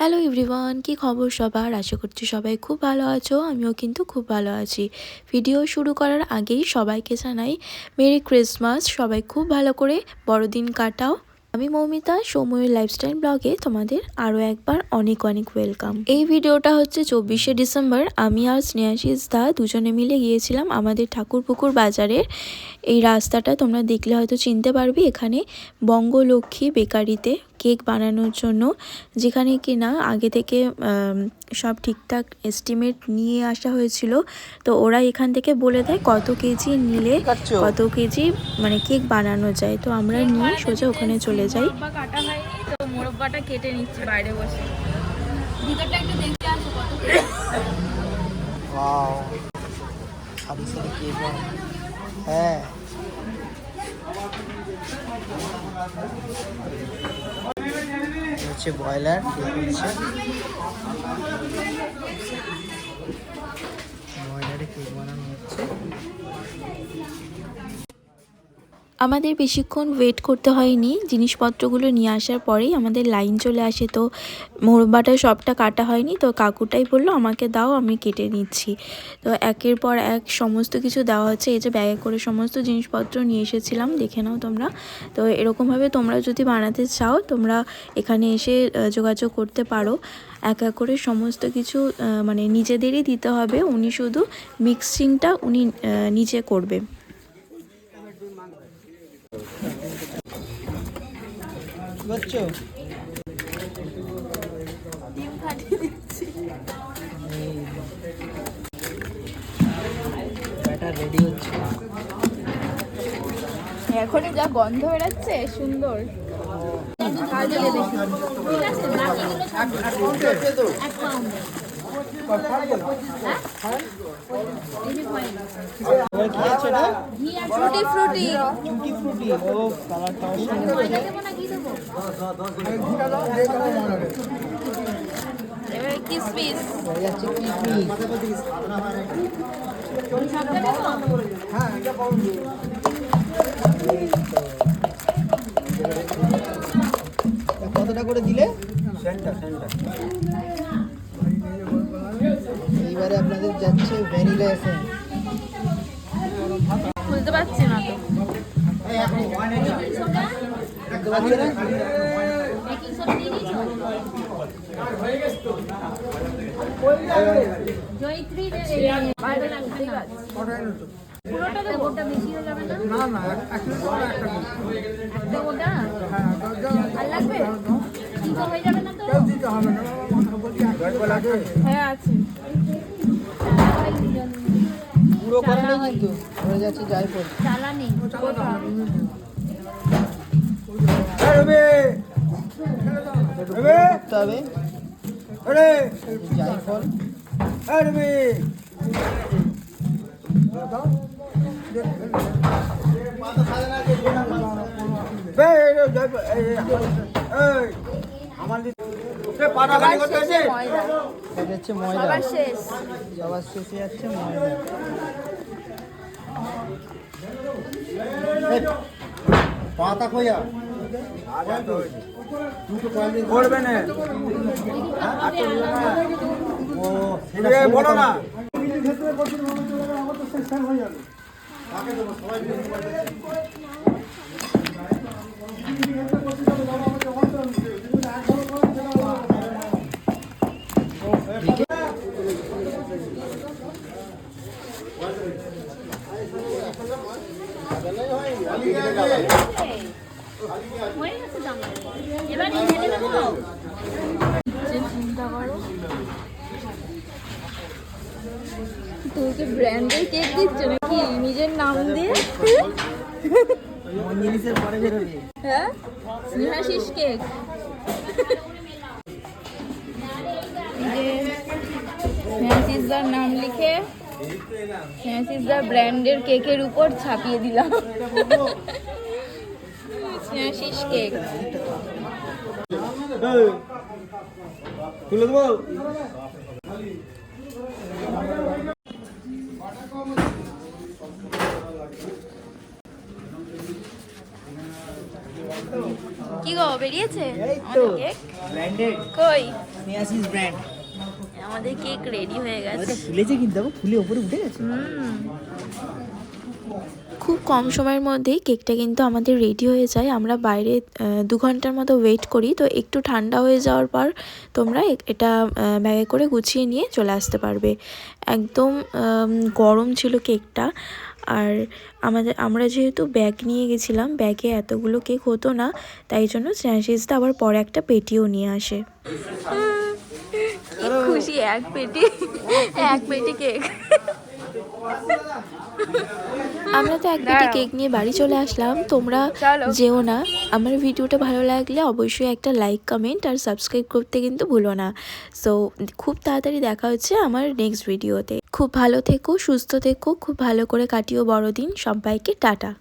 Hello everyone, কি খবর সবার? আশা করছি সবাই খুব ভালো আছো। আমিও কিন্তু খুব ভালো আছি। ভিডিও শুরু করার আগেই সবাইকে জানাই মেরি ক্রিসমাস। সবাই খুব ভালো করে বড়দিন কাটাও। আমি মৌমিতা, সময়ের লাইফস্টাইল ব্লগে তোমাদের আরও একবার অনেক অনেক ওয়েলকাম। এই ভিডিওটা হচ্ছে 24শে ডিসেম্বর। আমি আর স্নেহাশিস দা দুজনে মিলে গিয়েছিলাম আমাদের ঠাকুরপুকুর বাজারের এই রাস্তাটা তোমরা দেখলে হয়তো চিনতে পারবে। এখানে বঙ্গলক্ষ্মী বেকারিতে কেক বানানোর জন্য, যেখানে কিনা আগে থেকে সব ঠিকঠাক এস্টিমেট নিয়ে আসা হয়েছিল। তো ওরা এখান থেকে বলে দেয় কত কেজি নিলে কত কেজি মানে কেক বানানো যায়। তো আমরা নিয়ে সোজা ওখানে চলে যাই। কাটা হয়নি তো মোরব্বাটা কেটে নিচ্ছি বাইরে বসে। ভিতরটা একটু দেখে আসো কত কেজি। ওয়াও, সারি সারি কেক। হ্যাঁ, হচ্ছে ব্রয়লার ব্রয়লারে কেক বানানো হচ্ছে। আমাদের বেশিক্ষণ ওয়েট করতে হয়নি। জিনিসপত্রগুলো নিয়ে আসার পরেই আমাদের লাইন চলে আসে। তো মোরব্বাটা সবটা কাটা হয়নি, তো কাকুটাই বললো আমাকে দাও, আমি কেটে নিচ্ছি। তো একের পর এক সমস্ত কিছু দেওয়া হচ্ছে। এই যে ব্যাগে করে সমস্ত জিনিসপত্র নিয়ে এসেছিলাম, দেখে নাও তোমরা। তো এরকমভাবে তোমরা যদি বানাতে চাও তোমরা এখানে এসে যোগাযোগ করতে পারো। এক এক করে সমস্ত কিছু মানে নিজেদেরই দিতে হবে। উনি শুধু মিক্সিংটা উনি নিজে করবে। বুঝছো? ডিম ফাটিয়ে দিচ্ছি। ব্যাটার রেডি হচ্ছে। এখনই যা গন্ধ বেরাচ্ছে সুন্দর। কাজে দেখি। ঠিক আছে, বাকিগুলো এক পাউন্ড। ফ্রুটি ফ্রুটি টুটি ফ্রুটি। ও কালারটা এবারে কিসমিস। যাচ্ছে কিসমিস। কতটা করে দিলে? এইবারে আপনাদের যাচ্ছে ভ্যানিলা এসেন্স। বুঝতে পারছি না তো। বুঝতে পারছি না। পুরোটা গোটা বেশি হয়ে যাবে না? না একটা গোটা আর লাগবে? তিনটা হয়ে যাবে না তো? হ্যাঁ আছে। পুরো করে নেই কিন্তু হয়ে যাচ্ছে জায়ফল। চালা নেই। করতে হবে জায়ফল। যাচ্ছে ময়দা। সবার শেষ। সবার শেষে যাচ্ছে ময়দা। পাতা কইয়া করবে না। ও সেটা বলো না। চিন্তা করো, তোকে ব্র্যান্ডের কেক দিচ্ছ নাকি নিজের নাম দিয়ে? জিনিসের পরে বেরোবে। হ্যাঁ, স্নেহাশিস কেক। স্নেহাশিসদার নাম লিখে স্নেহাশিসদার ব্র্যান্ডের কেকের উপর ছাপিয়ে দিলাম স্নেহাশিস কেক। তুলে দেবো। কি গো বেরিয়েছে এই তো আমাদের কেক? ব্র্যান্ডেড কই মিয়াসিস ব্র্যান্ড। আমাদের কেক রেডি হয়ে গেছে। এটা ফুলেছে কিন্তু দেখো, ফুলে উপরে উঠে গেছে। খুব কম সময়ের মধ্যেই কেকটা কিন্তু আমাদের রেডি হয়ে যায়। আমরা বাইরে 2 ঘন্টার মতো ওয়েট করি, তো একটু ঠান্ডা হয়ে যাওয়ার পর তোমরা এটা ব্যাগে করে গুছিয়ে নিয়ে চলে আসতে পারবে। একদম গরম ছিল কেকটা। আর আমরা যেহেতু ব্যাগ নিয়ে গেছিলাম, ব্যাগে এতগুলো কেক হতো না, তাই জন্য স্ন্যাচিসটা আবার পরে একটা পেটিও নিয়ে আসে। কি খুশি, এক পেটি কেক। আমরা তো এক পেটি কেক নিয়ে বাড়ি চলে আসলাম। তোমরা যেও না। আমার ভিডিওটা ভালো লাগলে অবশ্যই একটা লাইক, কমেন্ট আর সাবস্ক্রাইব করতে কিন্তু ভুলো না। সো খুব তাড়াতাড়ি দেখা হচ্ছে আমার নেক্সট ভিডিওতে। খুব ভালো থেকো, সুস্থ থেকো, খুব ভালো করে কাটিও বড়দিন। সবাইকে টাটা।